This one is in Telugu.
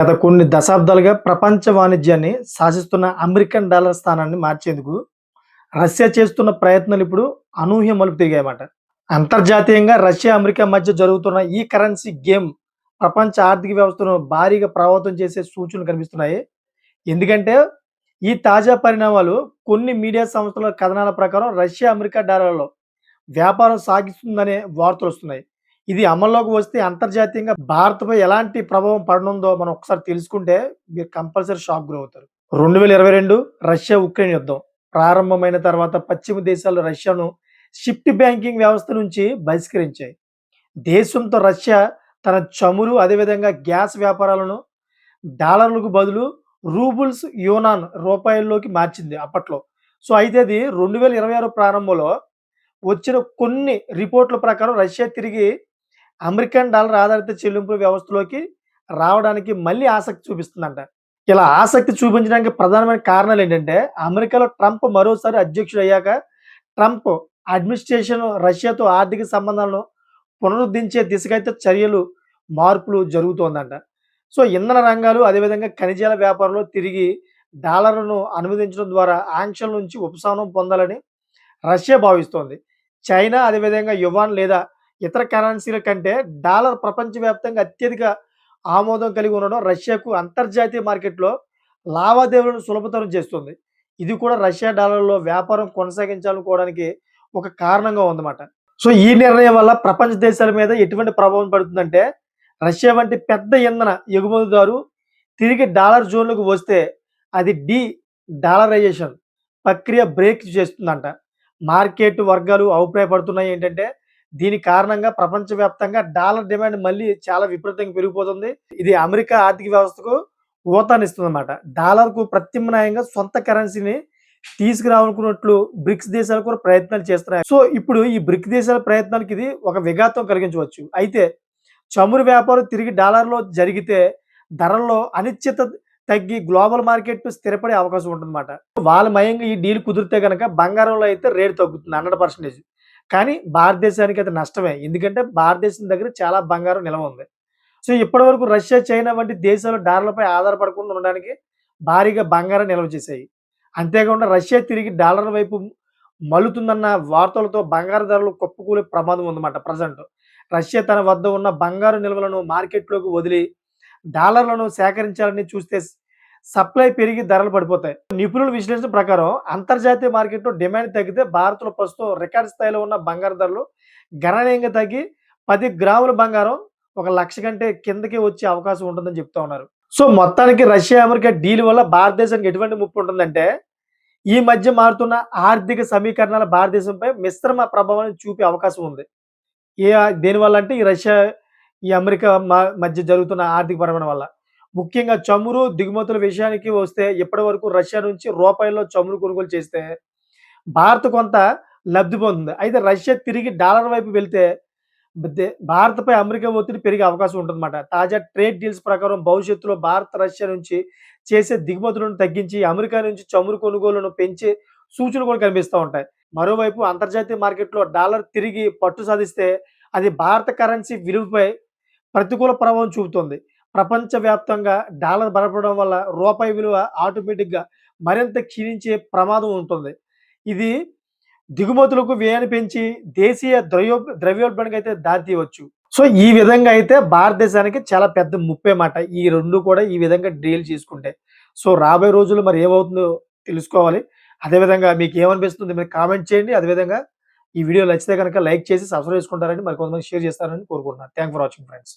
గత కొన్ని దశాబ్దాలుగా ప్రపంచ వాణిజ్యాన్ని శాసిస్తున్న అమెరికన్ డాలర్ స్థానాన్ని మార్చేందుకు రష్యా చేస్తున్న ప్రయత్నాలు ఇప్పుడు అనూహ్య మలుపు తిరిగాయన్నమాట. అంతర్జాతీయంగా రష్యా, అమెరికా మధ్య జరుగుతున్న ఈ కరెన్సీ గేమ్ ప్రపంచ ఆర్థిక వ్యవస్థను భారీగా ప్రభావితం చేసే సూచనలు కనిపిస్తున్నాయి. ఎందుకంటే ఈ తాజా పరిణామాలు కొన్ని మీడియా సంస్థల కథనాల ప్రకారం రష్యా, అమెరికా డాలర్లలో వ్యాపారం సాగిస్తుందనే వార్తలొస్తున్నాయి. ఇది అమల్లోకి వస్తే అంతర్జాతీయంగా భారత్‌పై ఎలాంటి ప్రభావం పడనుందో మనం ఒకసారి తెలుసుకుంటే మీరు కంపల్సరీ షాక్ గురవుతారు. 2022 రష్యా, ఉక్రెయిన్ యుద్ధం ప్రారంభమైన తర్వాత పశ్చిమ దేశాలు రష్యాను షిఫ్ట్ బ్యాంకింగ్ వ్యవస్థ నుంచి బహిష్కరించాయి. దేశంతో రష్యా తన చమురు అదేవిధంగా గ్యాస్ వ్యాపారాలను డాలర్లకు బదులు రూబుల్స్, యూనాన్ రూపాయల్లోకి మార్చింది అప్పట్లో. అయితే అది 2026 ప్రారంభంలో వచ్చిన కొన్ని రిపోర్ట్‌ల ప్రకారం రష్యా తిరిగి అమెరికన్ డాలర్ ఆధారిత చెల్లింపుల వ్యవస్థలోకి రావడానికి మళ్ళీ ఆసక్తి చూపిస్తుందంట. ఇలా ఆసక్తి చూపించడానికి ప్రధానమైన కారణాలేంటంటే, అమెరికాలో ట్రంప్ మరోసారి అధ్యక్షుడయ్యాక ట్రంప్ అడ్మినిస్ట్రేషన్ రష్యాతో ఆర్థిక సంబంధాలను పునరుద్ధరించే దిశగా అయితే చర్యలు, మార్పులు జరుగుతోందంట. ఇంధన రంగాలు అదేవిధంగా ఖనిజాల వ్యాపారంలో తిరిగి డాలర్‌ను అనువదించడం ద్వారా ఆంక్షల నుంచి ఉపశమనం పొందాలని రష్యా భావిస్తోంది. చైనా అదేవిధంగా యువాన్ లేదా ఇతర కరెన్సీల కంటే డాలర్ ప్రపంచవ్యాప్తంగా అత్యధిక ఆమోదం కలిగి ఉండడం రష్యాకు అంతర్జాతీయ మార్కెట్‌లో లావాదేవీలను సులభతరం చేస్తుంది. ఇది కూడా రష్యా డాలర్‌లో వ్యాపారం కొనసాగించాలనుకోవడానికి ఒక కారణంగా ఉందన్నమాట. ఈ నిర్ణయం వల్ల ప్రపంచ దేశాల మీద ఎటువంటి ప్రభావం పడుతుందంటే, రష్యా వంటి పెద్ద ఇంధన ఎగుమతిదారు తిరిగి డాలర్ జోన్‌లోకి వస్తే అది డాలరైజేషన్ ప్రక్రియ బ్రేక్ చేస్తుందంట. మార్కెట్ వర్గాలు అభిప్రాయపడుతున్నాయి ఏంటంటే, దీని కారణంగా ప్రపంచవ్యాప్తంగా డాలర్ డిమాండ్ మళ్ళీ చాలా విపరీతంగా పెరిగిపోతుంది. ఇది అమెరికా ఆర్థిక వ్యవస్థకు ఊతాన్నిస్తుందన్నమాట. డాలర్‌కు ప్రత్యామ్నాయంగా సొంత కరెన్సీని తీసుకురావాలనుకున్నట్లు బ్రిక్స్ దేశాలు కూడా ప్రయత్నాలు చేస్తున్నాయి. ఇప్పుడు ఈ బ్రిక్స్ దేశాల ప్రయత్నానికి ఇది ఒక విఘాతం కలిగించవచ్చు. అయితే చమురు వ్యాపారం తిరిగి డాలర్‌లో జరిగితే ధరల్లో అనిశ్చిత తగ్గి గ్లోబల్ మార్కెట్ స్థిరపడే అవకాశం ఉంటుందన్నమాట. వాళ్ళ మయంగా ఈ డీల్ కుదిరితే గనక బంగారంలో అయితే రేటు తగ్గుతుంది 100%. కానీ భారతదేశానికి అది నష్టమే. ఎందుకంటే భారతదేశం దగ్గర చాలా బంగారం నిల్వ ఉంది. ఇప్పటివరకు రష్యా, చైనా వంటి దేశాలు డాలర్‌పై ఆధారపడకుండా ఉండడానికి భారీగా బంగారం నిల్వ చేశాయి. అంతేకాకుండా రష్యా తిరిగి డాలర్ వైపు మల్లుతుందన్న వార్తలతో బంగారు ధరలు కుప్పకూలే ప్రమాదం ఉందన్నమాట ప్రెజెంట్. రష్యా తన వద్ద ఉన్న బంగారు నిల్వలను మార్కెట్‌లోకి వదిలి డాలర్లను సేకరించాలని చూస్తే సప్లై పెరిగి ధరలు పడిపోతాయి. నిపుణుల విశ్లేషణ ప్రకారం అంతర్జాతీయ మార్కెట్‌లో డిమాండ్ తగ్గితే భారత్‌లో ప్రస్తుతం రికార్డ్ స్థాయిలో ఉన్న బంగారు ధరలు గణనీయంగా తగ్గి 10 గ్రాముల బంగారం 1,00,000 కంటే కిందకి వచ్చే అవకాశం ఉంటుందని చెప్తా ఉన్నారు. మొత్తానికి రష్యా, అమెరికా డీల్ వల్ల భారతదేశానికి ఎటువంటి ముప్పు ఉంటుందంటే, ఈ మధ్య మారుతున్న ఆర్థిక సమీకరణాల భారతదేశంపై మిశ్రమ ప్రభావాన్ని చూపే అవకాశం ఉంది. దేనివల్ల అంటే ఈ రష్యా, ఈ అమెరికా మధ్య జరుగుతున్న ఆర్థిక పరమైన వల్ల. ముఖ్యంగా చమురు దిగుమతుల విషయానికి వస్తే ఇప్పటివరకు రష్యా నుంచి రూపాయల్లో చమురు కొనుగోలు చేస్తే భారత్ కొంత లబ్ధి పొందుతుంది. అయితే రష్యా తిరిగి డాలర్ వైపు వెళ్తే భారత్‌పై అమెరికా ఒత్తిడి పెరిగే అవకాశం ఉంటుందన్నమాట. తాజా ట్రేడ్ డీల్స్ ప్రకారం భవిష్యత్తులో భారత్, రష్యా నుంచి చేసే దిగుమతులను తగ్గించి అమెరికా నుంచి చమురు కొనుగోలును పెంచే సూచనలు కూడా కనిపిస్తూ ఉంటాయి. మరోవైపు అంతర్జాతీయ మార్కెట్‌లో డాలర్ తిరిగి పట్టు సాధిస్తే అది భారత కరెన్సీ విలువపై ప్రతికూల ప్రభావం చూపుతుంది. ప్రపంచవ్యాప్తంగా డాలర్ బలపడడం వల్ల రూపాయి విలువ ఆటోమేటిక్‌గా మరింత క్షీణించే ప్రమాదం ఉంటుంది. ఇది దిగుమతులకు వ్యయాన్ని పెంచి దేశీయ ద్రవ్యోల్బణానికి అయితే దారి తీయవచ్చు. ఈ విధంగా అయితే భారతదేశానికి చాలా పెద్ద ముప్పే మాట. ఈ 2 కూడా ఈ విధంగా డీల్ చేసుకుంటే. రాబోయే రోజుల్లో మరి ఏమవుతుందో తెలుసుకోవాలి. అదేవిధంగా మీకు ఏమనిపిస్తుంది మీరు కామెంట్ చేయండి. అదేవిధంగా ఈ వీడియో నచ్చితే గనక లైక్ చేసి సబ్స్క్రైబ్ చేసుకుంటారని మరి కొంతమంది షేర్ చేస్తారని కోరుకుంటున్నాను. Thanks for watching friends.